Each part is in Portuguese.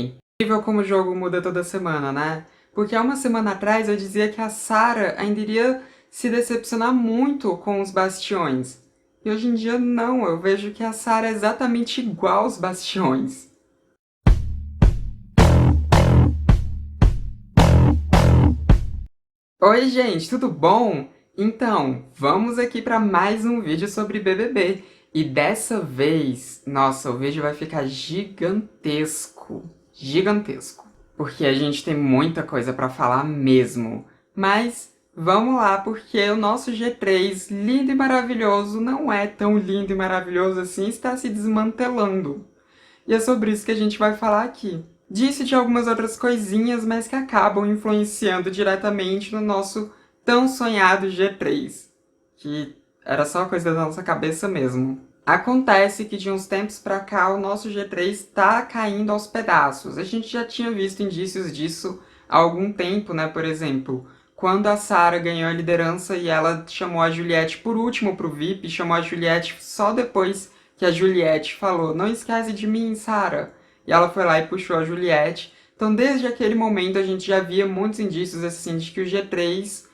É incrível como o jogo muda toda semana, né? Porque há uma semana atrás eu dizia que a Sarah ainda iria se decepcionar muito com os Bastiões. E hoje em dia não, eu vejo que a Sarah é exatamente igual aos Bastiões. Oi gente, tudo bom? Então, vamos aqui para mais um vídeo sobre BBB. E dessa vez, nossa, o vídeo vai ficar gigantesco. Gigantesco. Porque a gente tem muita coisa para falar mesmo. Mas vamos lá, porque o nosso G3, lindo e maravilhoso, não é tão lindo e maravilhoso assim, está se desmantelando. E é sobre isso que a gente vai falar aqui. Disse de algumas outras coisinhas, mas que acabam influenciando diretamente no nosso tão sonhado G3, que era só coisa da nossa cabeça mesmo. Acontece que de uns tempos pra cá o nosso G3 tá caindo aos pedaços. A gente já tinha visto indícios disso há algum tempo, né? Por exemplo, quando a Sarah ganhou a liderança e ela chamou a Juliette por último pro VIP, chamou a Juliette só depois que a Juliette falou: "Não esquece de mim, Sarah." E ela foi lá e puxou a Juliette. Então, desde aquele momento, a gente já via muitos indícios assim de que o G3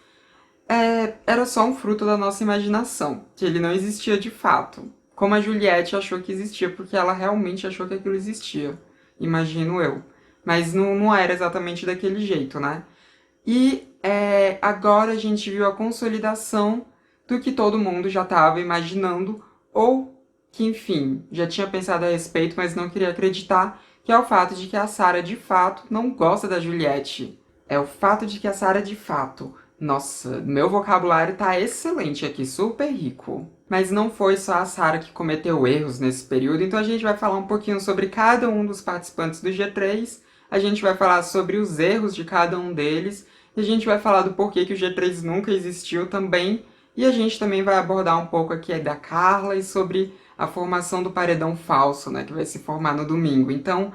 era só um fruto da nossa imaginação, que ele não existia de fato. Como a Juliette achou que existia, porque ela realmente achou que aquilo existia. Imagino eu. Mas não era exatamente daquele jeito, né? E agora a gente viu a consolidação do que todo mundo já estava imaginando, ou que, enfim, já tinha pensado a respeito, mas não queria acreditar, que é o fato de que a Sarah, de fato, não gosta da Juliette. É o fato de que a Sarah, de fato... Nossa, meu vocabulário tá excelente aqui, super rico. Mas não foi só a Sarah que cometeu erros nesse período, então a gente vai falar um pouquinho sobre cada um dos participantes do G3, a gente vai falar sobre os erros de cada um deles, e a gente vai falar do porquê que o G3 nunca existiu também, e a gente também vai abordar um pouco aqui da Carla e sobre a formação do paredão falso, né, que vai se formar no domingo. Então,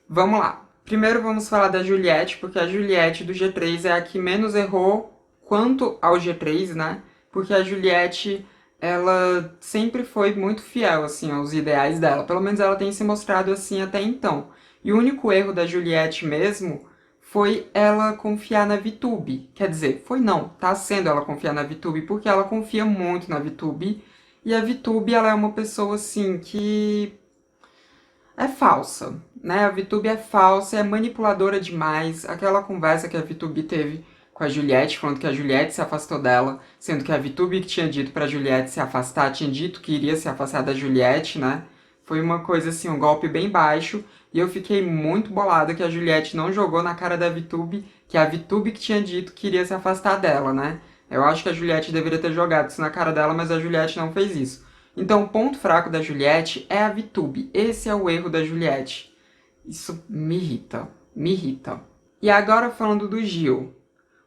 vamos lá. Primeiro vamos falar da Juliette, porque a Juliette do G3 é a que menos errou quanto ao G3, né? Porque a Juliette, ela sempre foi muito fiel, assim, aos ideais dela. Pelo menos ela tem se mostrado assim até então. E o único erro da Juliette mesmo foi ela confiar na VTube. Quer dizer, foi não, tá sendo ela confiar na VTube, porque ela confia muito na VTube. E a VTube, ela é uma pessoa, assim, que é falsa, né? A VTube é falsa, é manipuladora demais. Aquela conversa que a VTube teve com a Juliette, falando que a Juliette se afastou dela, sendo que a VTube que tinha dito pra Juliette se afastar, tinha dito que iria se afastar da Juliette, né? Foi uma coisa assim, um golpe bem baixo, e eu fiquei muito bolada que a Juliette não jogou na cara da VTube, que é a VTube que tinha dito que iria se afastar dela, né? Eu acho que a Juliette deveria ter jogado isso na cara dela, mas a Juliette não fez isso. Então, o ponto fraco da Juliette é a VTube. Esse é o erro da Juliette. Isso me irrita. Me irrita. E agora falando do Gil.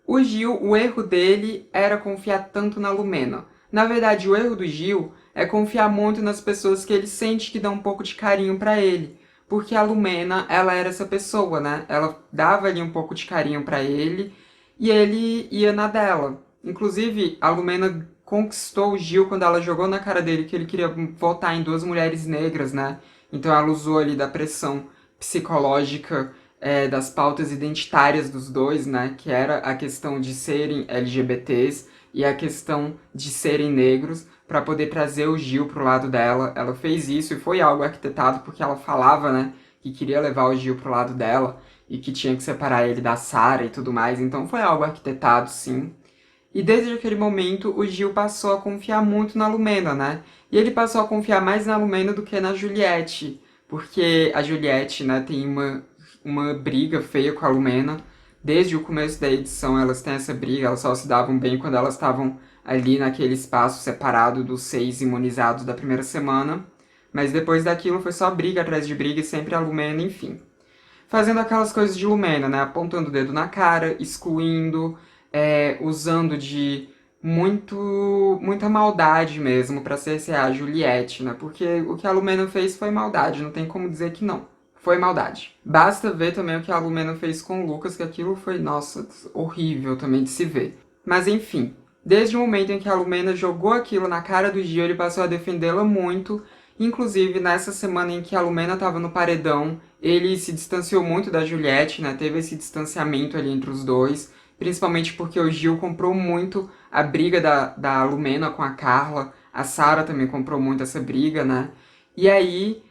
O Gil, o erro dele era confiar tanto na Lumena. Na verdade, o erro do Gil é confiar muito nas pessoas que ele sente que dão um pouco de carinho pra ele. Porque a Lumena, ela era essa pessoa, né? Ela dava ali um pouco de carinho pra ele e ele ia na dela. Inclusive, a Lumena conquistou o Gil quando ela jogou na cara dele que ele queria votar em duas mulheres negras, né? Então ela usou ali da pressão psicológica, das pautas identitárias dos dois, né? Que era a questão de serem LGBTs e a questão de serem negros, para poder trazer o Gil pro lado dela. Ela fez isso e foi algo arquitetado porque ela falava, né? Que queria levar o Gil pro lado dela e que tinha que separar ele da Sarah e tudo mais. Então foi algo arquitetado, sim. E desde aquele momento, o Gil passou a confiar muito na Lumena, né? E ele passou a confiar mais na Lumena do que na Juliette. Porque a Juliette, né, tem uma briga feia com a Lumena. Desde o começo da edição elas têm essa briga, elas só se davam bem quando elas estavam ali naquele espaço separado dos 6 imunizados da primeira semana. Mas depois daquilo foi só briga atrás de briga e sempre a Lumena, enfim. Fazendo aquelas coisas de Lumena, né? Apontando o dedo na cara, excluindo, usando de muita maldade mesmo pra cercear a Juliette, né? Porque o que a Lumena fez foi maldade, não tem como dizer que não. Foi maldade. Basta ver também o que a Lumena fez com o Lucas, que aquilo foi, nossa, horrível também de se ver. Mas enfim, desde o momento em que a Lumena jogou aquilo na cara do Gil, ele passou a defendê-la muito, Inclusive, nessa semana em que a Lumena estava no paredão, ele se distanciou muito da Juliette, né? Teve esse distanciamento ali entre os dois, principalmente porque o Gil comprou muito a briga da Lumena com a Carla, a Sara também comprou muito essa briga, né? E aí,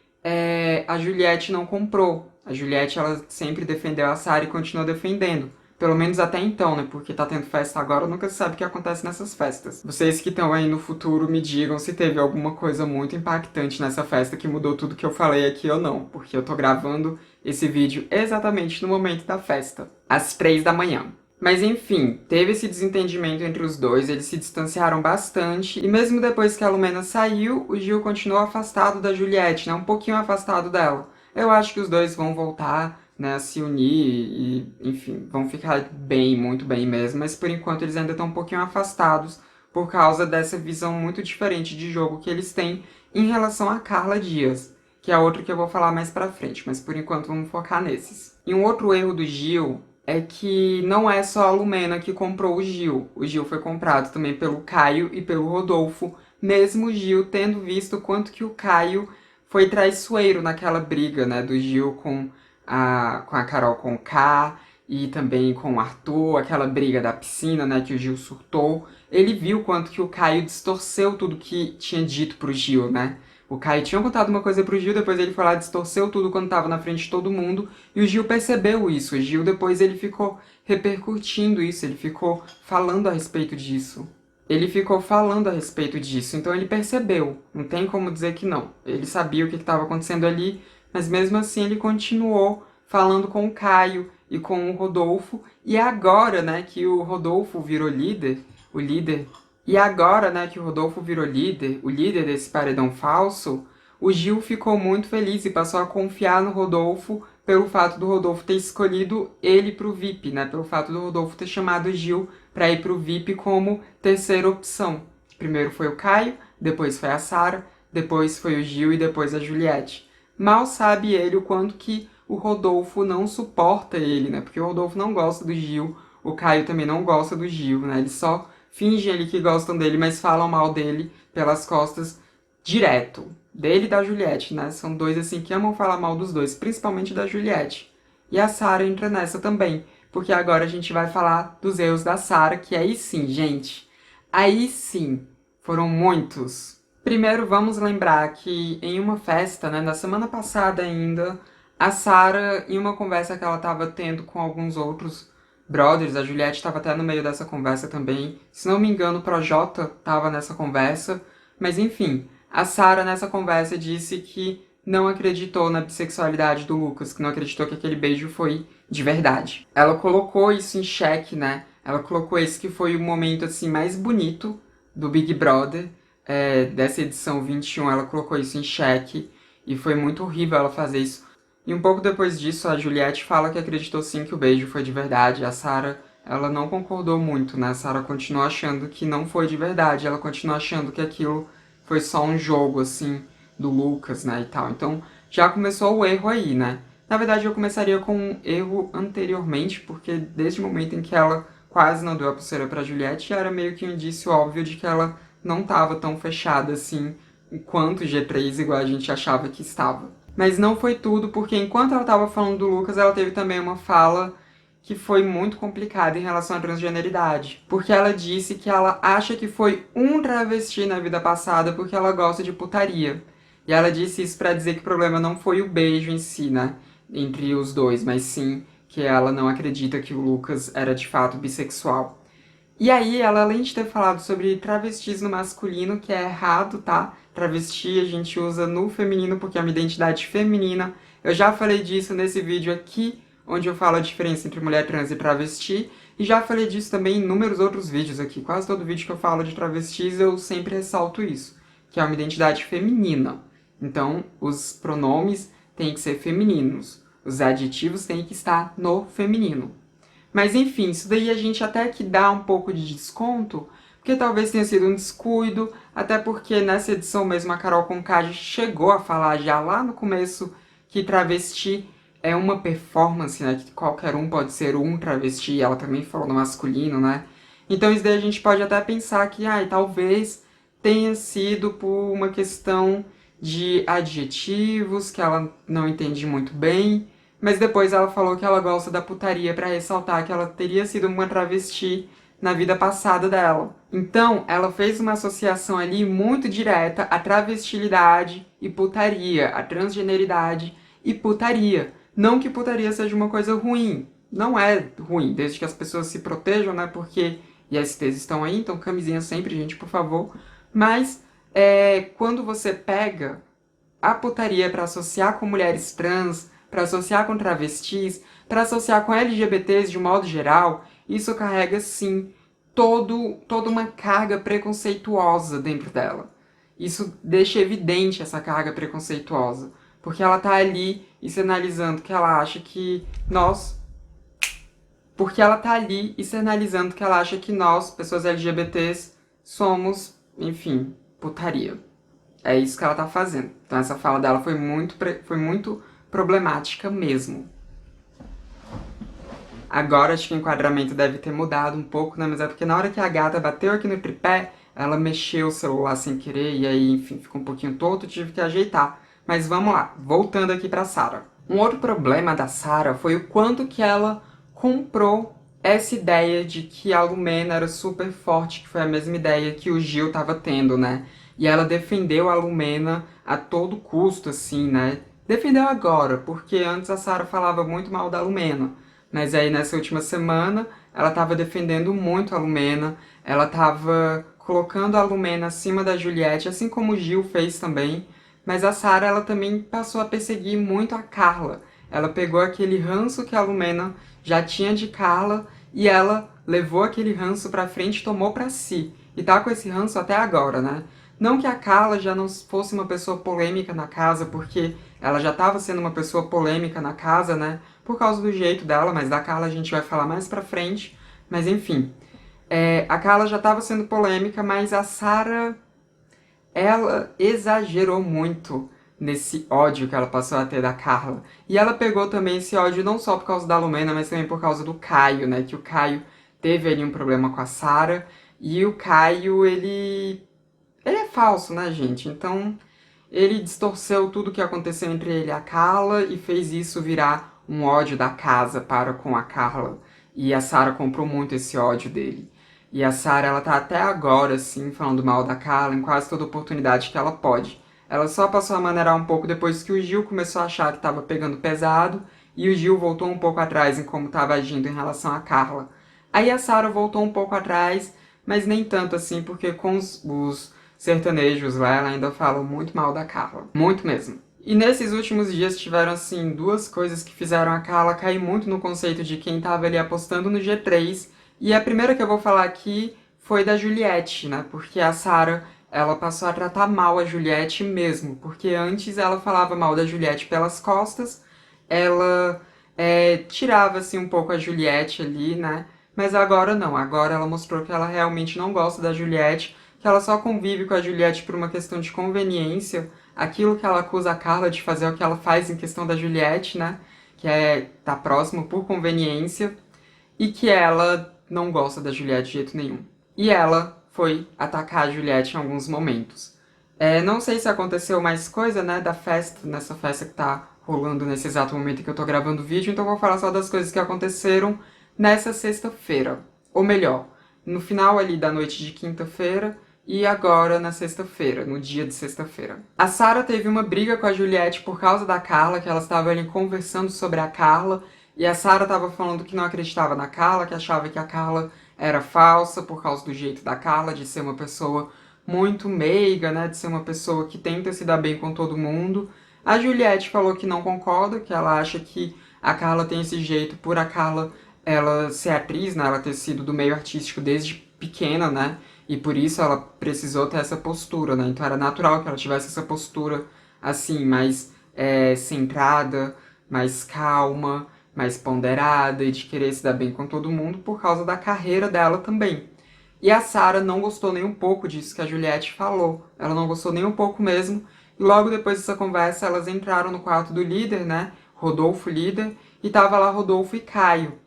a Juliette não comprou. A Juliette, ela sempre defendeu a Sara e continua defendendo. Pelo menos até então, né? Porque tá tendo festa agora, nunca se sabe o que acontece nessas festas. Vocês que estão aí no futuro me digam se teve alguma coisa muito impactante nessa festa que mudou tudo que eu falei aqui ou não. Porque eu tô gravando esse vídeo exatamente no momento da festa, às 3 da manhã. Mas enfim, teve esse desentendimento entre os dois, eles se distanciaram bastante, e mesmo depois que a Lumena saiu, o Gil continuou afastado da Juliette, né? Um pouquinho afastado dela. Eu acho que os dois vão voltar, né, a se unir e, enfim, vão ficar bem, muito bem mesmo, mas por enquanto eles ainda estão um pouquinho afastados por causa dessa visão muito diferente de jogo que eles têm em relação a Carla Dias, que é outro que eu vou falar mais pra frente, mas por enquanto vamos focar nesses. E um outro erro do Gil é que não é só a Lumena que comprou o Gil. O Gil foi comprado também pelo Caio e pelo Rodolfo, mesmo o Gil tendo visto quanto que o Caio foi traiçoeiro naquela briga, né, do Gil com a Carol Conká e também com o Arthur, aquela briga da piscina, né, que o Gil surtou. Ele viu quanto que o Caio distorceu tudo que tinha dito pro Gil, né? O Caio tinha contado uma coisa pro Gil, depois ele foi lá, distorceu tudo quando tava na frente de todo mundo, e o Gil percebeu isso. O Gil depois ele ficou repercutindo isso, ele ficou falando a respeito disso. Então ele percebeu, não tem como dizer que não. Ele sabia o que estava acontecendo ali, mas mesmo assim ele continuou falando com o Caio e com o Rodolfo, e agora, né, que o Rodolfo virou líder, o líder desse paredão falso, o Gil ficou muito feliz e passou a confiar no Rodolfo pelo fato do Rodolfo ter escolhido ele pro VIP, né? Pelo fato do Rodolfo ter chamado o Gil para ir pro VIP como terceira opção. Primeiro foi o Caio, depois foi a Sara, depois foi o Gil e depois a Juliette. Mal sabe ele o quanto que o Rodolfo não suporta ele, né? Porque o Rodolfo não gosta do Gil, o Caio também não gosta do Gil, né? Eles só fingem ali que gostam dele, mas falam mal dele pelas costas direto. Dele e da Juliette, né? São dois assim que amam falar mal dos dois, principalmente da Juliette. E a Sara entra nessa também, porque agora a gente vai falar dos erros da Sara, que aí sim, gente, aí sim, foram muitos. Primeiro vamos lembrar que em uma festa, né, na semana passada ainda, a Sara, em uma conversa que ela estava tendo com alguns outros brothers, a Juliette estava até no meio dessa conversa também, se não me engano o Projota estava nessa conversa, mas enfim, a Sara nessa conversa disse que não acreditou na bissexualidade do Lucas, que não acreditou que aquele beijo foi de verdade. Ela colocou isso em xeque, né? Ela colocou esse que foi o momento assim mais bonito do Big Brother, dessa edição 21, ela colocou isso em xeque e foi muito horrível ela fazer isso. E um pouco depois disso, a Juliette fala que acreditou sim que o beijo foi de verdade. A Sara, ela não concordou muito, né? A Sara continuou achando que não foi de verdade, ela continuou achando que aquilo foi só um jogo, assim, do Lucas, né, e tal. Então, já começou o erro aí, né? Na verdade, eu começaria com um erro anteriormente, porque desde o momento em que ela quase não deu a pulseira pra Juliette, era meio que um indício óbvio de que ela não estava tão fechada assim quanto G3, igual a gente achava que estava. Mas não foi tudo, porque enquanto ela estava falando do Lucas, ela teve também uma fala que foi muito complicada em relação à transgeneridade. Porque ela disse que ela acha que foi um travesti na vida passada porque ela gosta de putaria. E ela disse isso pra dizer que o problema não foi o beijo em si, né, entre os dois, mas sim que ela não acredita que o Lucas era de fato bissexual. E aí, ela, além de ter falado sobre travestis no masculino, que é errado, tá? Travesti a gente usa no feminino porque é uma identidade feminina. Eu já falei disso nesse vídeo aqui, onde eu falo a diferença entre mulher trans e travesti. E já falei disso também em inúmeros outros vídeos aqui. Quase todo vídeo que eu falo de travestis eu sempre ressalto isso, que é uma identidade feminina. Então, os pronomes têm que ser femininos. Os adjetivos têm que estar no feminino. Mas enfim, isso daí a gente até que dá um pouco de desconto, porque talvez tenha sido um descuido, até porque nessa edição mesmo a Carol Conká chegou a falar já lá no começo que travesti é uma performance, né, que qualquer um pode ser um travesti, ela também falou no masculino, né? Então isso daí a gente pode até pensar que, talvez tenha sido por uma questão de adjetivos que ela não entende muito bem, mas depois ela falou que ela gosta da putaria para ressaltar que ela teria sido uma travesti na vida passada dela. Então, ela fez uma associação ali muito direta à travestilidade e putaria, à transgeneridade e putaria. Não que putaria seja uma coisa ruim, não é ruim, desde que as pessoas se protejam, né? Porque ISTs estão aí, então camisinha sempre, gente, por favor. Mas quando você pega a putaria para associar com mulheres trans, para associar com travestis, para associar com LGBTs de modo geral, isso carrega, sim, toda uma carga preconceituosa dentro dela. Isso deixa evidente essa carga preconceituosa, porque ela tá ali e sinalizando que ela acha que nós... Porque ela tá ali e sinalizando que ela acha que nós, pessoas LGBTs, somos, enfim, putaria. É isso que ela tá fazendo. Então essa fala dela foi muito problemática mesmo. Agora acho que o enquadramento deve ter mudado um pouco, né? Mas é porque na hora que a gata bateu aqui no tripé, ela mexeu o celular sem querer e aí, enfim, ficou um pouquinho torto, tive que ajeitar. Mas vamos lá, voltando aqui pra Sarah. Um outro problema da Sarah foi o quanto que ela comprou essa ideia de que a Lumena era super forte, que foi a mesma ideia que o Gil tava tendo, né? E ela defendeu a Lumena a todo custo, assim, né? Defendeu agora, porque antes a Sarah falava muito mal da Lumena. Mas aí nessa última semana ela estava defendendo muito a Lumena, ela estava colocando a Lumena acima da Juliette, assim como o Gil fez também. Mas a Sarah ela também passou a perseguir muito a Carla. Ela pegou aquele ranço que a Lumena já tinha de Carla e ela levou aquele ranço pra frente e tomou pra si. E tá com esse ranço até agora, né? Não que a Carla já não fosse uma pessoa polêmica na casa, porque ela já estava sendo uma pessoa polêmica na casa, né? Por causa do jeito dela, mas da Carla a gente vai falar mais pra frente. Mas enfim, a Carla já estava sendo polêmica, mas a Sarah, ela exagerou muito nesse ódio que ela passou a ter da Carla. E ela pegou também esse ódio não só por causa da Lumena, mas também por causa do Caio, né? Que o Caio teve ali um problema com a Sarah. E o Caio, ele é falso, né, gente? Então, ele distorceu tudo o que aconteceu entre ele e a Carla e fez isso virar um ódio da casa para com a Carla. E a Sarah comprou muito esse ódio dele. E a Sarah, ela tá até agora, assim, falando mal da Carla em quase toda oportunidade que ela pode. Ela só passou a maneirar um pouco depois que o Gil começou a achar que estava pegando pesado e o Gil voltou um pouco atrás em como estava agindo em relação a Carla. Aí a Sarah voltou um pouco atrás, mas nem tanto assim, porque com os sertanejos lá, ela ainda fala muito mal da Carla. Muito mesmo. E nesses últimos dias tiveram, assim, duas coisas que fizeram a Carla cair muito no conceito de quem tava ali apostando no G3. E a primeira que eu vou falar aqui foi da Juliette, né? Porque a Sarah, ela passou a tratar mal a Juliette mesmo. Porque antes ela falava mal da Juliette pelas costas, ela tirava, assim, um pouco a Juliette ali, né? Mas agora não, agora ela mostrou que ela realmente não gosta da Juliette, que ela só convive com a Juliette por uma questão de conveniência. Aquilo que ela acusa a Carla de fazer é o que ela faz em questão da Juliette, né? Que é estar próximo por conveniência. E que ela não gosta da Juliette de jeito nenhum. E ela foi atacar a Juliette em alguns momentos. Não sei se aconteceu mais coisa, né, da festa, nessa festa que tá rolando nesse exato momento que eu tô gravando o vídeo, então eu vou falar só das coisas que aconteceram nessa sexta-feira. Ou melhor, no final ali da noite de quinta-feira e agora na sexta-feira, no dia de sexta-feira. A Sarah teve uma briga com a Juliette por causa da Carla, que elas estavam ali conversando sobre a Carla, e a Sarah estava falando que não acreditava na Carla, que achava que a Carla era falsa por causa do jeito da Carla, de ser uma pessoa muito meiga, né, de ser uma pessoa que tenta se dar bem com todo mundo. A Juliette falou que não concorda, que ela acha que a Carla tem esse jeito por a Carla ela ser atriz, né, ela ter sido do meio artístico desde pequena, né, e por isso ela precisou ter essa postura, né, então era natural que ela tivesse essa postura, assim, mais centrada, mais calma, mais ponderada e de querer se dar bem com todo mundo por causa da carreira dela também. E a Sarah não gostou nem um pouco disso que a Juliette falou, ela não gostou nem um pouco mesmo, e logo depois dessa conversa elas entraram no quarto do líder, né, Rodolfo líder, e tava lá Rodolfo e Caio.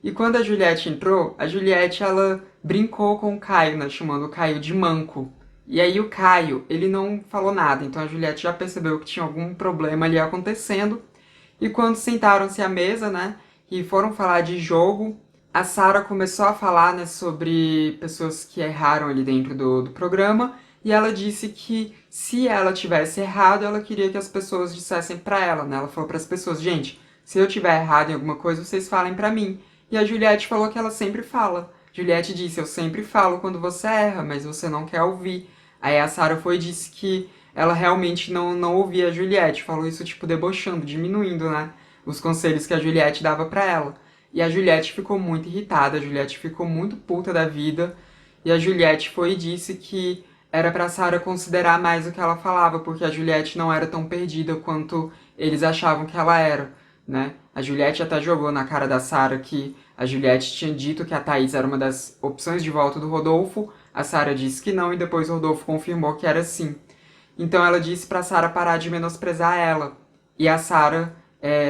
E quando a Juliette entrou, a Juliette, ela brincou com o Caio, né, chamando o Caio de manco. E aí o Caio, ele não falou nada, então a Juliette já percebeu que tinha algum problema ali acontecendo. E quando sentaram-se à mesa, né, e foram falar de jogo, a Sarah começou a falar, né, sobre pessoas que erraram ali dentro do programa, e ela disse que se ela tivesse errado, ela queria que as pessoas dissessem pra ela, né? Ela falou para as pessoas, gente, se eu tiver errado em alguma coisa, vocês falem pra mim. E a Juliette falou que ela sempre fala. Juliette disse, eu sempre falo quando você erra, mas você não quer ouvir. Aí a Sarah foi e disse que ela realmente não ouvia a Juliette, falou isso tipo debochando, diminuindo, né, os conselhos que a Juliette dava pra ela. E a Juliette ficou muito irritada, a Juliette ficou muito puta da vida, e a Juliette foi e disse que era pra Sarah considerar mais o que ela falava, porque a Juliette não era tão perdida quanto eles achavam que ela era, né? A Juliette até jogou na cara da Sarah que a Juliette tinha dito que a Thaís era uma das opções de volta do Rodolfo, a Sarah disse que não e depois o Rodolfo confirmou que era sim. Então ela disse pra Sarah parar de menosprezar ela. E a Sarah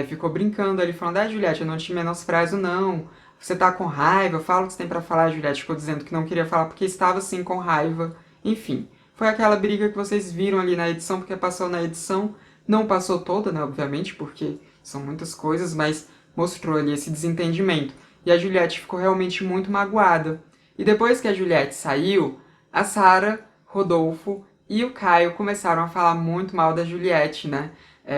ficou brincando ali, falando, Juliette, eu não te menosprezo não. Você tá com raiva, fala o que você tem pra falar. A Juliette ficou dizendo que não queria falar porque estava sim com raiva. Enfim, foi aquela briga que vocês viram ali na edição, porque passou na edição. Não passou toda, né, obviamente, porque são muitas coisas, mas mostrou ali esse desentendimento. E a Juliette ficou realmente muito magoada. E depois que a Juliette saiu, a Sarah, Rodolfo e o Caio começaram a falar muito mal da Juliette, né?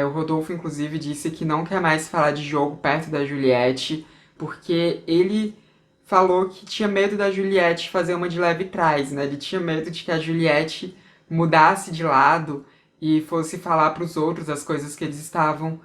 O Rodolfo, inclusive, disse que não quer mais falar de jogo perto da Juliette, porque ele falou que tinha medo da Juliette fazer uma de leve trás, né? Ele tinha medo de que a Juliette mudasse de lado e fosse falar para os outros as coisas que eles estavam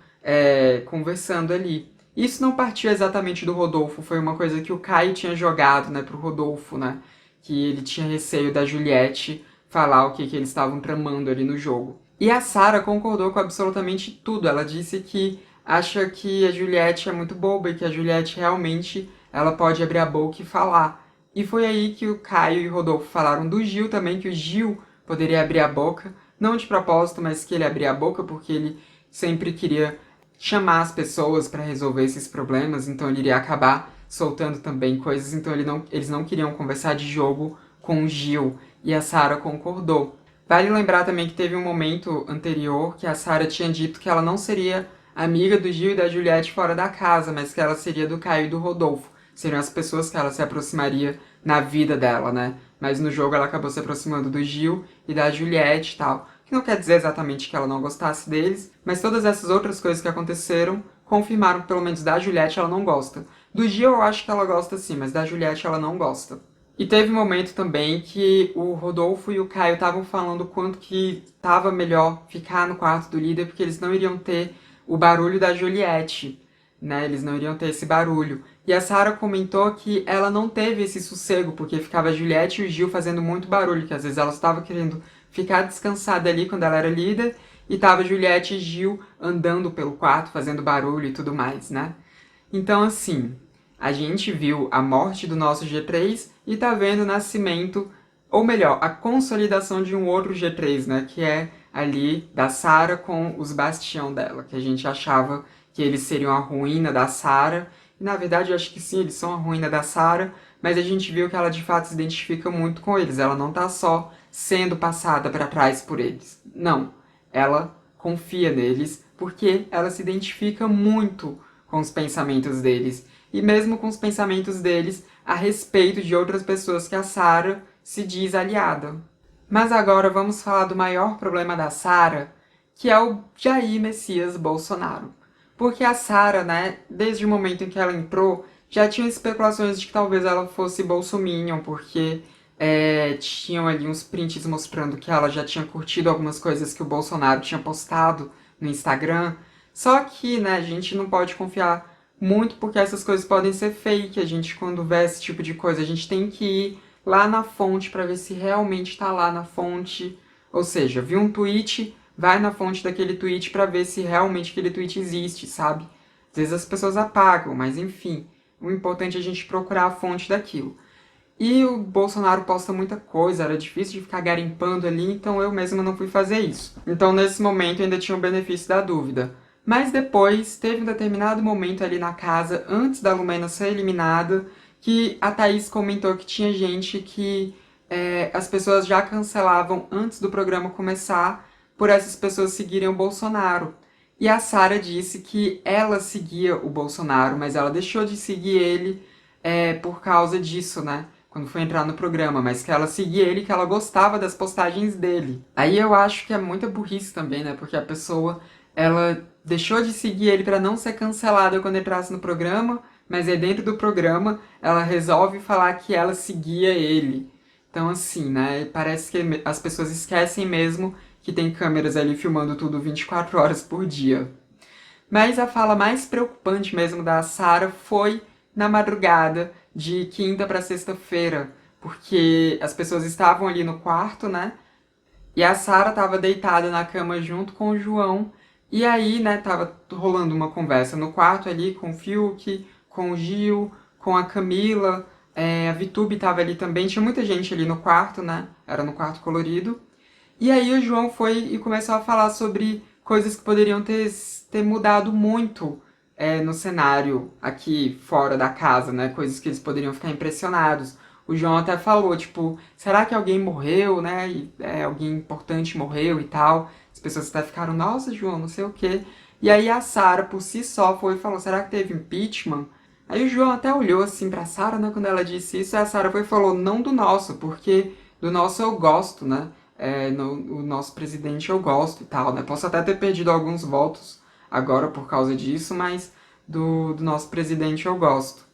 conversando ali. Isso não partiu exatamente do Rodolfo, foi uma coisa que o Caio tinha jogado, né, pro Rodolfo, né? Que ele tinha receio da Juliette falar o que eles estavam tramando ali no jogo. E a Sarah concordou com absolutamente tudo. Ela disse que acha que a Juliette é muito boba e que a Juliette realmente ela pode abrir a boca e falar. E foi aí que o Caio e o Rodolfo falaram do Gil também, que o Gil poderia abrir a boca, não de propósito, mas que ele abria a boca porque ele sempre queria chamar as pessoas para resolver esses problemas, então ele iria acabar soltando também coisas, então eles não queriam conversar de jogo com o Gil, e a Sarah concordou. Vale lembrar também que teve um momento anterior que a Sarah tinha dito que ela não seria amiga do Gil e da Juliette fora da casa, mas que ela seria do Caio e do Rodolfo. Seriam as pessoas que ela se aproximaria na vida dela, né? Mas no jogo ela acabou se aproximando do Gil e da Juliette e tal. Que não quer dizer exatamente que ela não gostasse deles, mas todas essas outras coisas que aconteceram confirmaram que pelo menos da Juliette ela não gosta. Do Gil eu acho que ela gosta sim, mas da Juliette ela não gosta. E teve um momento também que o Rodolfo e o Caio estavam falando quanto que estava melhor ficar no quarto do líder, porque eles não iriam ter o barulho da Juliette, né? Eles não iriam ter esse barulho. E a Sarah comentou que ela não teve esse sossego, porque ficava a Juliette e o Gil fazendo muito barulho, que às vezes ela estava querendo ficar descansada ali quando ela era líder, e tava Juliette e Gil andando pelo quarto, fazendo barulho e tudo mais, né? Então, assim, a gente viu a morte do nosso G3 e tá vendo o nascimento, ou melhor, a consolidação de um outro G3, né? Que é ali da Sarah com os bastião dela, que a gente achava que eles seriam a ruína da Sarah. E na verdade eu acho que sim, eles são a ruína da Sarah, mas a gente viu que ela de fato se identifica muito com eles. Ela não tá só sendo passada para trás por eles. Não, ela confia neles porque ela se identifica muito com os pensamentos deles. E mesmo com os pensamentos deles a respeito de outras pessoas que a Sarah se diz aliada. Mas agora vamos falar do maior problema da Sarah, que é o Jair Messias Bolsonaro. Porque a Sarah, né, desde o momento em que ela entrou, já tinham especulações de que talvez ela fosse bolsominion, porque tinham ali uns prints mostrando que ela já tinha curtido algumas coisas que o Bolsonaro tinha postado no Instagram. Só que, né, a gente não pode confiar muito porque essas coisas podem ser fake. A gente, quando vê esse tipo de coisa, a gente tem que ir lá na fonte para ver se realmente está lá na fonte. Ou seja, viu um tweet, vai na fonte daquele tweet para ver se realmente aquele tweet existe, sabe? Às vezes as pessoas apagam, mas enfim, o importante é a gente procurar a fonte daquilo. E o Bolsonaro posta muita coisa, era difícil de ficar garimpando ali, então eu mesma não fui fazer isso. Então nesse momento ainda tinha o benefício da dúvida. Mas depois, teve um determinado momento ali na casa, antes da Lumena ser eliminada, que a Thaís comentou que tinha gente que as pessoas já cancelavam antes do programa começar por essas pessoas seguirem o Bolsonaro. E a Sara disse que ela seguia o Bolsonaro, mas ela deixou de seguir ele por causa disso, né? Quando foi entrar no programa, mas que ela seguia ele, que ela gostava das postagens dele. Aí eu acho que é muita burrice também, né? Porque a pessoa, ela deixou de seguir ele para não ser cancelada quando entrasse no programa, mas aí dentro do programa ela resolve falar que ela seguia ele. Então assim, né? Parece que as pessoas esquecem mesmo que tem câmeras ali filmando tudo 24 horas por dia. Mas a fala mais preocupante mesmo da Sara foi na madrugada de quinta para sexta-feira, porque as pessoas estavam ali no quarto, né? E a Sara estava deitada na cama junto com o João. E aí, né, tava rolando uma conversa no quarto ali com o Fiuk, com o Gil, com a Camila, a Vitube estava ali também. Tinha muita gente ali no quarto, né? Era no quarto colorido. E aí o João foi e começou a falar sobre coisas que poderiam ter mudado muito no cenário aqui fora da casa, né? Coisas que eles poderiam ficar impressionados. O João até falou, tipo, será que alguém morreu, né? Alguém importante morreu e tal. As pessoas até ficaram, nossa, João, não sei o quê. E aí a Sara, por si só, foi e falou, será que teve impeachment? Aí o João até olhou assim pra Sara, né, quando ela disse isso, e a Sara foi e falou, não do nosso, porque do nosso eu gosto, né? O nosso presidente eu gosto e tal, né? Posso até ter perdido alguns votos agora por causa disso, mas do nosso presidente eu gosto.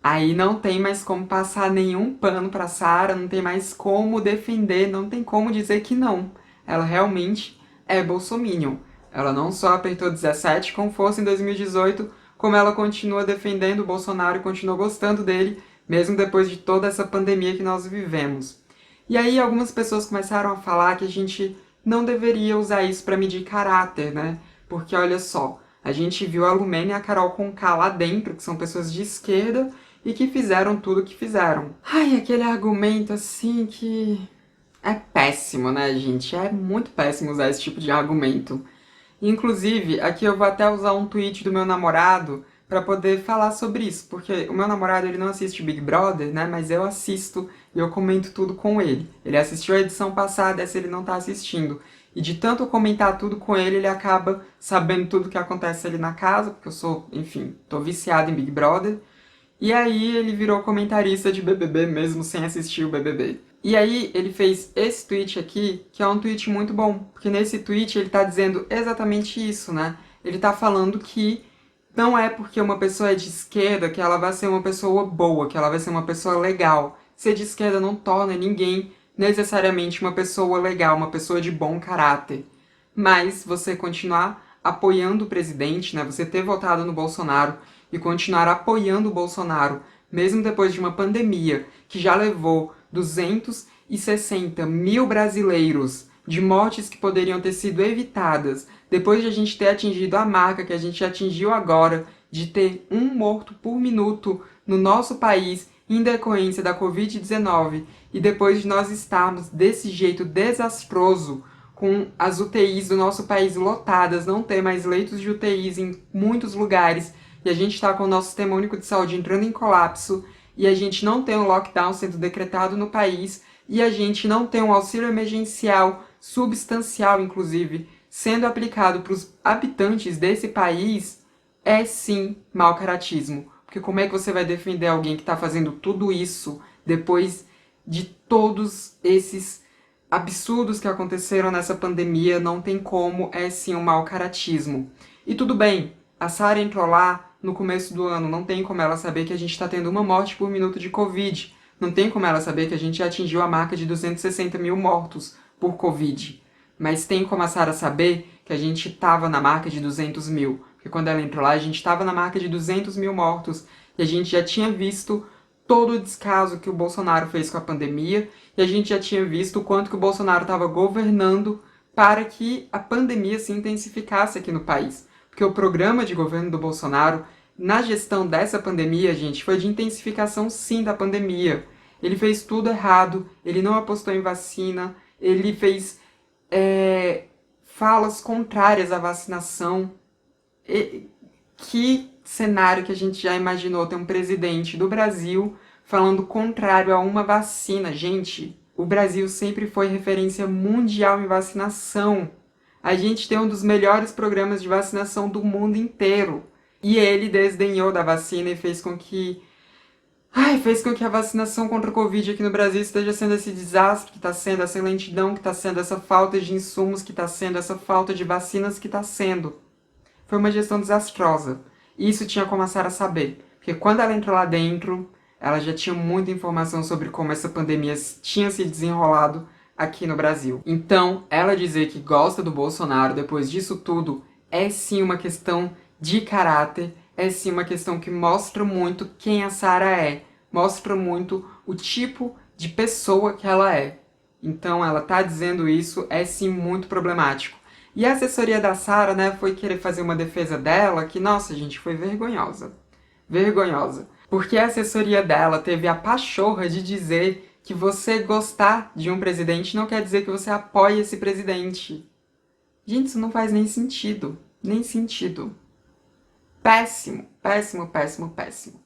Aí não tem mais como passar nenhum pano pra Sara, não tem mais como defender, não tem como dizer que não. Ela realmente é bolsominion. Ela não só apertou 17 com força em 2018, como ela continua defendendo o Bolsonaro e continua gostando dele, mesmo depois de toda essa pandemia que nós vivemos. E aí algumas pessoas começaram a falar que a gente não deveria usar isso para medir caráter, né? Porque olha só, a gente viu a Lumena e a Carol Conká lá dentro, que são pessoas de esquerda e que fizeram tudo o que fizeram. Ai, aquele argumento assim que é péssimo, né, gente? É muito péssimo usar esse tipo de argumento. Inclusive, aqui eu vou até usar um tweet do meu namorado para poder falar sobre isso, porque o meu namorado ele não assiste Big Brother, né? Mas eu assisto e eu comento tudo com ele. Ele assistiu a edição passada, essa ele não tá assistindo. E de tanto eu comentar tudo com ele, ele acaba sabendo tudo que acontece ali na casa, porque eu sou, enfim, tô viciado em Big Brother. E aí ele virou comentarista de BBB mesmo sem assistir o BBB. E aí ele fez esse tweet aqui, que é um tweet muito bom, porque nesse tweet ele tá dizendo exatamente isso, né? Ele tá falando que não é porque uma pessoa é de esquerda que ela vai ser uma pessoa boa, que ela vai ser uma pessoa legal. Ser de esquerda não torna ninguém necessariamente uma pessoa legal, uma pessoa de bom caráter. Mas você continuar apoiando o presidente, né? Você ter votado no Bolsonaro e continuar apoiando o Bolsonaro, mesmo depois de uma pandemia que já levou 260 mil brasileiros de mortes que poderiam ter sido evitadas, depois de a gente ter atingido a marca que a gente atingiu agora, de ter um morto por minuto no nosso país em decorrência da Covid-19, e depois de nós estarmos desse jeito desastroso, com as UTIs do nosso país lotadas, não ter mais leitos de UTIs em muitos lugares, e a gente está com o nosso sistema único de saúde entrando em colapso, e a gente não tem um lockdown sendo decretado no país, e a gente não tem um auxílio emergencial substancial, inclusive, sendo aplicado para os habitantes desse país, é sim mau caratismo. Porque como é que você vai defender alguém que está fazendo tudo isso depois de todos esses absurdos que aconteceram nessa pandemia? Não tem como, é sim um mau caratismo. E tudo bem, a Sara entrou lá no começo do ano, não tem como ela saber que a gente está tendo uma morte por minuto de Covid. Não tem como ela saber que a gente já atingiu a marca de 260 mil mortos por Covid. Mas tem como a Sara saber que a gente estava na marca de 200 mil. Porque quando ela entrou lá, a gente estava na marca de 200 mil mortos. E a gente já tinha visto todo o descaso que o Bolsonaro fez com a pandemia. E a gente já tinha visto o quanto que o Bolsonaro estava governando para que a pandemia se intensificasse aqui no país. Porque o programa de governo do Bolsonaro, na gestão dessa pandemia, gente, foi de intensificação sim da pandemia. Ele fez tudo errado, ele não apostou em vacina, ele fez falas contrárias à vacinação. Que cenário que a gente já imaginou ter um presidente do Brasil falando o contrário a uma vacina. Gente, o Brasil sempre foi referência mundial em vacinação. A gente tem um dos melhores programas de vacinação do mundo inteiro. E ele desdenhou da vacina e fez com que a vacinação contra o Covid aqui no Brasil esteja sendo esse desastre que está sendo, essa lentidão que está sendo, essa falta de insumos que está sendo, essa falta de vacinas que está sendo. Foi uma gestão desastrosa. E isso tinha como a Sarah saber. Porque quando ela entrou lá dentro, ela já tinha muita informação sobre como essa pandemia tinha se desenrolado aqui no Brasil. Então, ela dizer que gosta do Bolsonaro depois disso tudo é sim uma questão de caráter, é sim uma questão que mostra muito quem a Sarah é, mostra muito o tipo de pessoa que ela é. Então ela tá dizendo isso, é sim muito problemático. E a assessoria da Sarah, né, foi querer fazer uma defesa dela que, nossa, gente, foi vergonhosa. Vergonhosa. Porque a assessoria dela teve a pachorra de dizer que você gostar de um presidente não quer dizer que você apoia esse presidente. Gente, isso não faz nem sentido. Nem sentido. Péssimo, péssimo, péssimo, péssimo.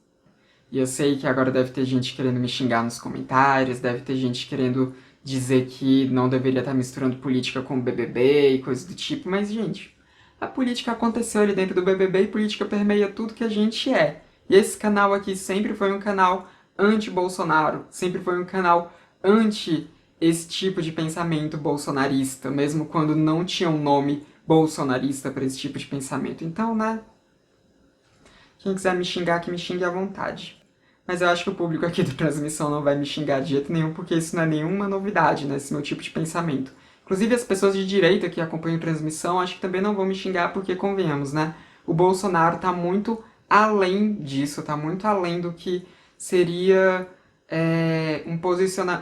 E eu sei que agora deve ter gente querendo me xingar nos comentários, deve ter gente querendo dizer que não deveria estar misturando política com BBB e coisa do tipo, mas, gente, a política aconteceu ali dentro do BBB e política permeia tudo que a gente é. E esse canal aqui sempre foi um canal anti-Bolsonaro, sempre foi um canal anti esse tipo de pensamento bolsonarista, mesmo quando não tinha um nome bolsonarista para esse tipo de pensamento. Então, né, quem quiser me xingar, que me xingue à vontade. Mas eu acho que o público aqui da transmissão não vai me xingar de jeito nenhum, porque isso não é nenhuma novidade, né, esse meu tipo de pensamento. Inclusive as pessoas de direita que acompanham a transmissão, acho que também não vão me xingar, porque convenhamos, né, o Bolsonaro tá muito além disso, tá muito além do que seria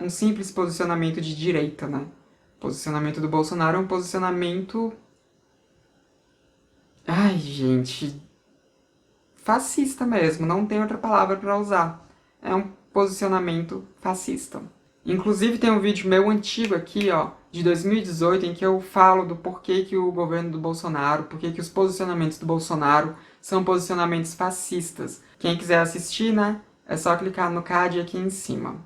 um simples posicionamento de direita, né. O posicionamento do Bolsonaro é um posicionamento... Ai, gente... fascista mesmo, não tem outra palavra para usar. É um posicionamento fascista. Inclusive tem um vídeo meu antigo aqui, ó, de 2018, em que eu falo do porquê que o governo do Bolsonaro, porquê que os posicionamentos do Bolsonaro são posicionamentos fascistas. Quem quiser assistir, né, é só clicar no card aqui em cima.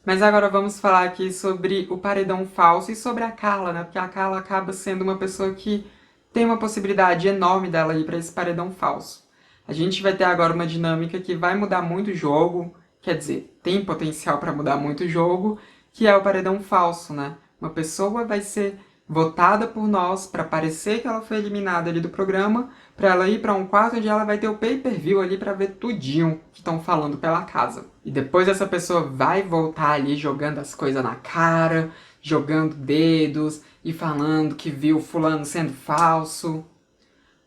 Mas agora vamos falar aqui sobre o paredão falso e sobre a Carla, né, porque a Carla acaba sendo uma pessoa que tem uma possibilidade enorme dela ir para esse paredão falso. A gente vai ter agora uma dinâmica que vai mudar muito o jogo, quer dizer, tem potencial para mudar muito o jogo, que é o paredão falso, né? Uma pessoa vai ser votada por nós para parecer que ela foi eliminada ali do programa, para ela ir para um quarto onde ela vai ter o pay-per-view ali para ver tudinho que estão falando pela casa. E depois essa pessoa vai voltar ali jogando as coisas na cara, jogando dedos e falando que viu fulano sendo falso.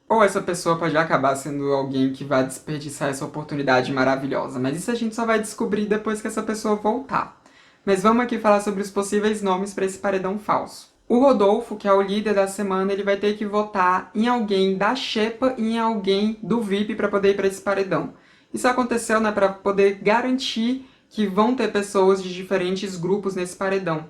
Ou essa pessoa pode acabar sendo alguém que vai desperdiçar essa oportunidade maravilhosa. Mas isso a gente só vai descobrir depois que essa pessoa voltar. Mas vamos aqui falar sobre os possíveis nomes para esse paredão falso. O Rodolfo, que é o líder da semana, ele vai ter que votar em alguém da xepa e em alguém do VIP para poder ir para esse paredão. Isso aconteceu, né, para poder garantir que vão ter pessoas de diferentes grupos nesse paredão.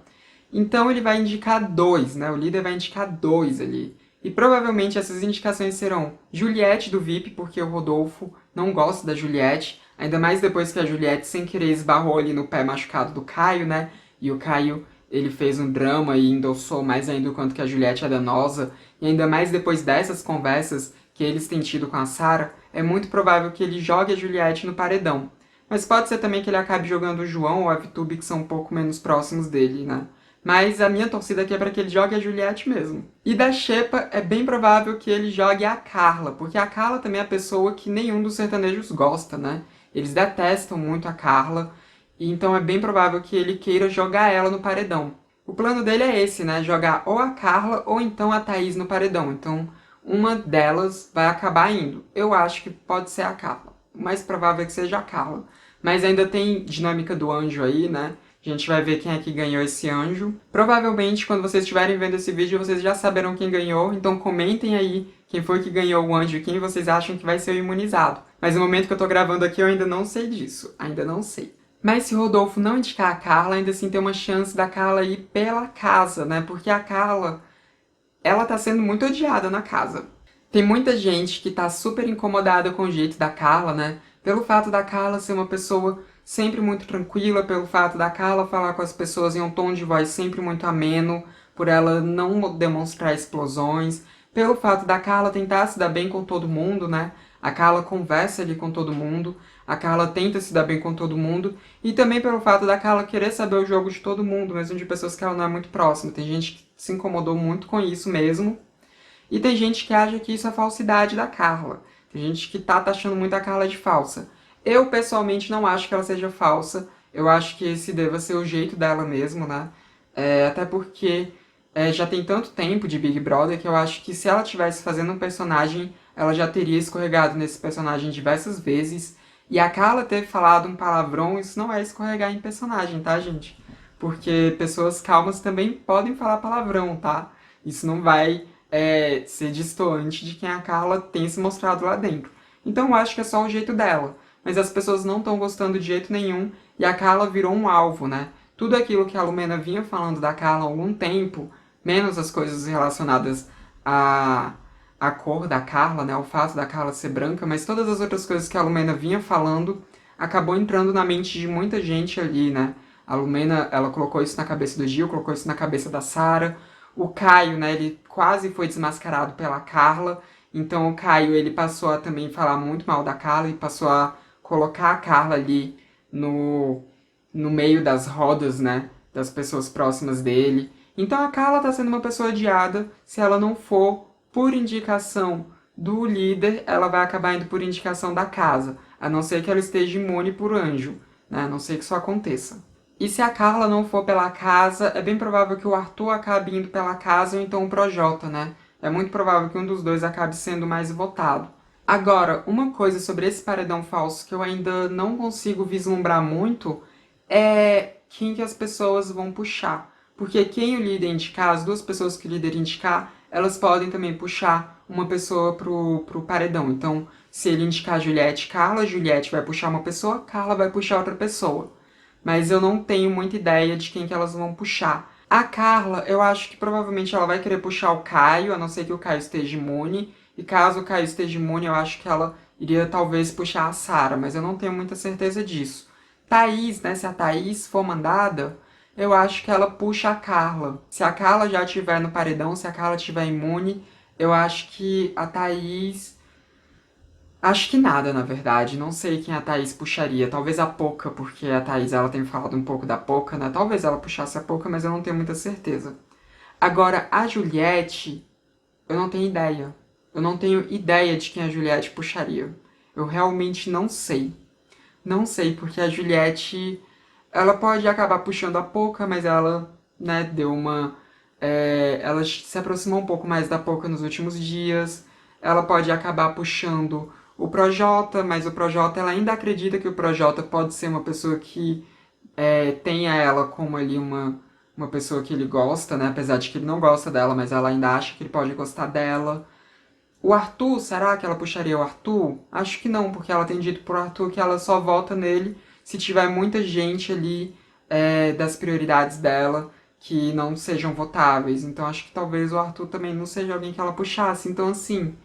Então ele vai indicar 2, né? O líder vai indicar 2 ali. E provavelmente essas indicações serão Juliette do VIP, porque o Rodolfo não gosta da Juliette, ainda mais depois que a Juliette sem querer esbarrou ali no pé machucado do Caio, né? E o Caio, ele fez um drama e endossou mais ainda o quanto que a Juliette é danosa. E ainda mais depois dessas conversas que eles têm tido com a Sarah, é muito provável que ele jogue a Juliette no paredão. Mas pode ser também que ele acabe jogando o João ou a Vitube, que são um pouco menos próximos dele, né? Mas a minha torcida aqui é para que ele jogue a Juliette mesmo. E da xepa é bem provável que ele jogue a Carla, porque a Carla também é a pessoa que nenhum dos sertanejos gosta, né? Eles detestam muito a Carla, e então é bem provável que ele queira jogar ela no paredão. O plano dele é esse, né? Jogar ou a Carla ou então a Thaís no paredão. Então uma delas vai acabar indo. Eu acho que pode ser a Carla. O mais provável é que seja a Carla. Mas ainda tem dinâmica do anjo aí, né? A gente vai ver quem é que ganhou esse anjo. Provavelmente, quando vocês estiverem vendo esse vídeo, vocês já saberão quem ganhou. Então comentem aí quem foi que ganhou o anjo e quem vocês acham que vai ser o imunizado. Mas no momento que eu tô gravando aqui, eu ainda não sei disso. Ainda não sei. Mas se Rodolfo não indicar a Carla, ainda assim tem uma chance da Carla ir pela casa, né? Porque a Carla, ela tá sendo muito odiada na casa. Tem muita gente que tá super incomodada com o jeito da Carla, né? Pelo fato da Carla ser uma pessoa sempre muito tranquila, pelo fato da Carla falar com as pessoas em um tom de voz sempre muito ameno, por ela não demonstrar explosões, pelo fato da Carla tentar se dar bem com todo mundo, né? A Carla conversa ali com todo mundo, a Carla tenta se dar bem com todo mundo, e também pelo fato da Carla querer saber o jogo de todo mundo, mesmo de pessoas que ela não é muito próxima. Tem gente que se incomodou muito com isso mesmo, e tem gente que acha que isso é falsidade da Carla. Tem gente que tá taxando muito a Carla de falsa. Eu, pessoalmente, não acho que ela seja falsa. Eu acho que esse deva ser o jeito dela mesmo, né? Até porque já tem tanto tempo de Big Brother que eu acho que se ela estivesse fazendo um personagem, ela já teria escorregado nesse personagem diversas vezes. E a Carla ter falado um palavrão, isso não é escorregar em personagem, tá, gente? Porque pessoas calmas também podem falar palavrão, tá? Isso não vai ser distoante de quem a Carla tem se mostrado lá dentro. Então eu acho que é só o jeito dela. Mas as pessoas não estão gostando de jeito nenhum e a Carla virou um alvo, né? Tudo aquilo que a Lumena vinha falando da Carla há algum tempo, menos as coisas relacionadas à cor da Carla, né? O fato da Carla ser branca, mas todas as outras coisas que a Lumena vinha falando acabou entrando na mente de muita gente ali, né? A Lumena, ela colocou isso na cabeça do Gil, colocou isso na cabeça da Sarah. O Caio, né, ele quase foi desmascarado pela Carla, então o Caio, ele passou a também falar muito mal da Carla e passou a colocar a Carla ali no meio das rodas, né, das pessoas próximas dele. Então a Carla tá sendo uma pessoa odiada. Se ela não for por indicação do líder, ela vai acabar indo por indicação da casa, a não ser que ela esteja imune por anjo, né, a não ser que isso aconteça. E se a Carla não for pela casa, é bem provável que o Arthur acabe indo pela casa ou então o Projota, né? É muito provável que um dos dois acabe sendo mais votado. Agora, uma coisa sobre esse paredão falso que eu ainda não consigo vislumbrar muito é quem que as pessoas vão puxar. Porque quem o líder indicar, as duas pessoas que o líder indicar, elas podem também puxar uma pessoa pro paredão. Então, se ele indicar Juliette e Carla, Juliette vai puxar uma pessoa, Carla vai puxar outra pessoa. Mas eu não tenho muita ideia de quem que elas vão puxar. A Carla, eu acho que provavelmente ela vai querer puxar o Caio, a não ser que o Caio esteja imune. E caso o Caio esteja imune, eu acho que ela iria talvez puxar a Sarah, mas eu não tenho muita certeza disso. Thaís, né? Se a Thaís for mandada, eu acho que ela puxa a Carla. Se a Carla já estiver no paredão, se a Carla estiver imune, eu acho que a Thaís. Acho que nada, na verdade. Não sei quem a Thaís puxaria. Talvez a Poca, porque a Thaís ela tem falado um pouco da Poca, né? Talvez ela puxasse a Poca, mas eu não tenho muita certeza. Agora, a Juliette, eu não tenho ideia. Eu não tenho ideia de quem a Juliette puxaria. Eu realmente não sei. Não sei, porque a Juliette, ela pode acabar puxando a Poca, mas ela, né, deu uma... ela se aproximou um pouco mais da Poca nos últimos dias. Ela pode acabar puxando o Projota, mas o Projota, ela ainda acredita que o Projota pode ser uma pessoa que tenha ela como ali uma pessoa que ele gosta, né? Apesar de que ele não gosta dela, mas ela ainda acha que ele pode gostar dela. O Arthur, será que ela puxaria o Arthur? Acho que não, porque ela tem dito pro Arthur que ela só vota nele se tiver muita gente ali das prioridades dela que não sejam votáveis. Então acho que talvez o Arthur também não seja alguém que ela puxasse. Então assim,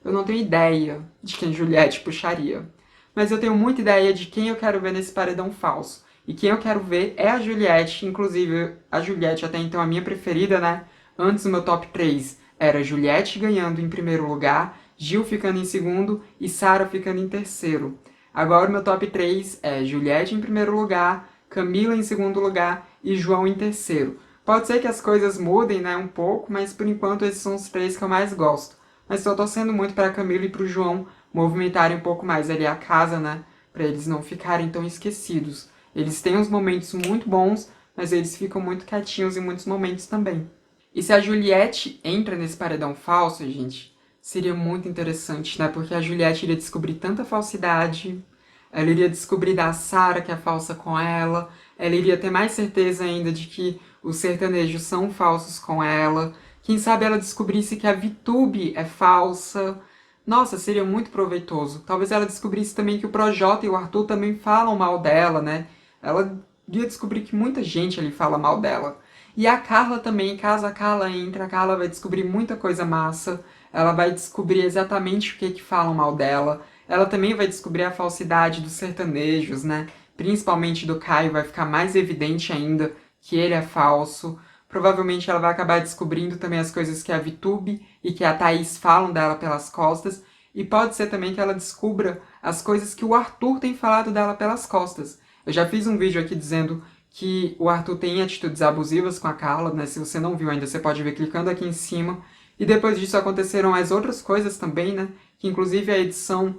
eu não tenho ideia de quem Juliette puxaria. Mas eu tenho muita ideia de quem eu quero ver nesse paredão falso. E quem eu quero ver é a Juliette. Inclusive, a Juliette até então a minha preferida, né? Antes o meu top 3 era Juliette ganhando em primeiro lugar, Gil ficando em segundo e Sarah ficando em terceiro. Agora o meu top 3 é Juliette em primeiro lugar, Camila em segundo lugar e João em terceiro. Pode ser que as coisas mudem, né, um pouco, mas por enquanto esses são os 3 que eu mais gosto. Mas estou torcendo muito para a Camila e para o João movimentarem um pouco mais ali a casa, né, para eles não ficarem tão esquecidos. Eles têm uns momentos muito bons, mas eles ficam muito quietinhos em muitos momentos também. E se a Juliette entra nesse paredão falso, gente, seria muito interessante, né? Porque a Juliette iria descobrir tanta falsidade, ela iria descobrir da Sarah que é falsa com ela iria ter mais certeza ainda de que os sertanejos são falsos com ela. Quem sabe ela descobrisse que a VTube é falsa. Nossa, seria muito proveitoso. Talvez ela descobrisse também que o Projota e o Arthur também falam mal dela, né? Ela iria descobrir que muita gente ali fala mal dela. E a Carla também, caso a Carla entre, a Carla vai descobrir muita coisa massa. Ela vai descobrir exatamente o que falam mal dela. Ela também vai descobrir a falsidade dos sertanejos, né? principalmente do Caio, vai ficar mais evidente ainda que ele é falso. Provavelmente ela vai acabar descobrindo também as coisas que a VTube e que a Thaís falam dela pelas costas. E pode ser também que ela descubra as coisas que o Arthur tem falado dela pelas costas. Eu já fiz um vídeo aqui dizendo que o Arthur tem atitudes abusivas com a Carla, né? Se você não viu ainda, você pode ver clicando aqui em cima. E depois disso aconteceram as outras coisas também, né? Que inclusive a edição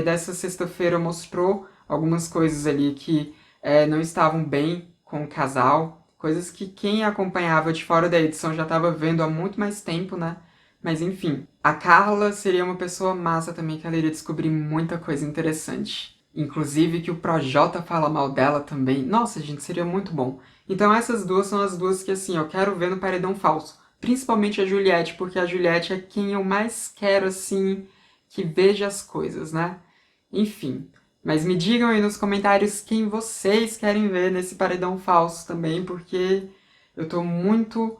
dessa sexta-feira mostrou algumas coisas ali que não estavam bem com o casal. Coisas que quem acompanhava de fora da edição já estava vendo há muito mais tempo, né? Mas enfim, a Carla seria uma pessoa massa também, que ela iria descobrir muita coisa interessante. Inclusive que o Projota fala mal dela também. Nossa, gente, seria muito bom. Então essas duas são as duas que, assim, eu quero ver no Paredão Falso. Principalmente a Juliette, porque a Juliette é quem eu mais quero, assim, que veja as coisas, né? Enfim. Mas me digam aí nos comentários quem vocês querem ver nesse Paredão Falso também, porque eu tô muito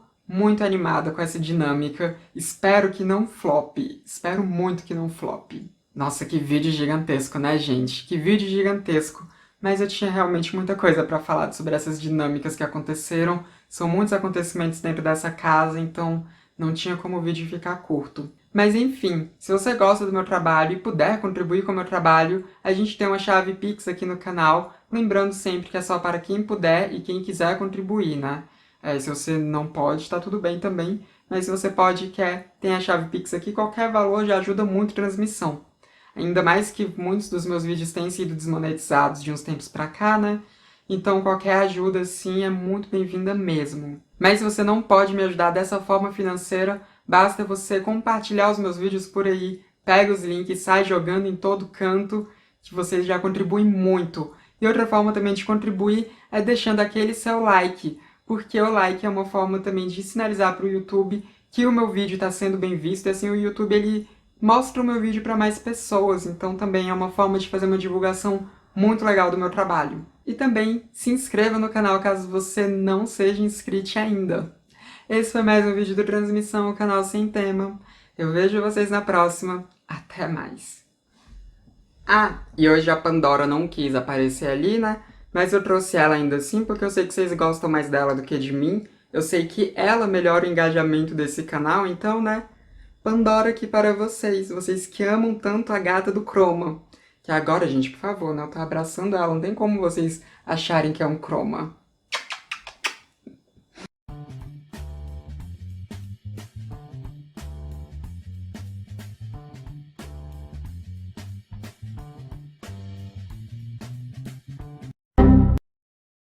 animada com essa dinâmica. Espero que não flop. Espero muito que não flop. Nossa, que vídeo gigantesco, né, gente? Que vídeo gigantesco. Mas eu tinha realmente muita coisa pra falar sobre essas dinâmicas que aconteceram. São muitos acontecimentos dentro dessa casa, então não tinha como o vídeo ficar curto. Mas enfim, se você gosta do meu trabalho e puder contribuir com o meu trabalho, a gente tem uma chave Pix aqui no canal, lembrando sempre que é só para quem puder e quem quiser contribuir, né? Se você não pode, tá tudo bem também, mas se você pode e quer, tem a chave Pix aqui, qualquer valor já ajuda muito a transmissão. Ainda mais que muitos dos meus vídeos têm sido desmonetizados de uns tempos pra cá, né? Então qualquer ajuda, assim, é muito bem-vinda mesmo. Mas se você não pode me ajudar dessa forma financeira, basta você compartilhar os meus vídeos por aí, pega os links, sai jogando em todo canto, que vocês já contribuem muito. E outra forma também de contribuir é deixando aquele seu like, porque o like é uma forma também de sinalizar para o YouTube que o meu vídeo está sendo bem visto, e assim o YouTube ele mostra o meu vídeo para mais pessoas, então também é uma forma de fazer uma divulgação muito legal do meu trabalho. E também se inscreva no canal caso você não seja inscrito ainda. Esse foi mais um vídeo do Transmissão, o canal sem tema. Eu vejo vocês na próxima. Até mais. Ah, e hoje a Pandora não quis aparecer ali, né? Mas eu trouxe ela ainda assim porque eu sei que vocês gostam mais dela do que de mim. Eu sei que ela melhora o engajamento desse canal, então, né? Pandora aqui para vocês. Vocês que amam tanto a gata do Chroma. Que agora, gente, por favor, né? Eu tô abraçando ela. Não tem como vocês acharem que é um Chroma.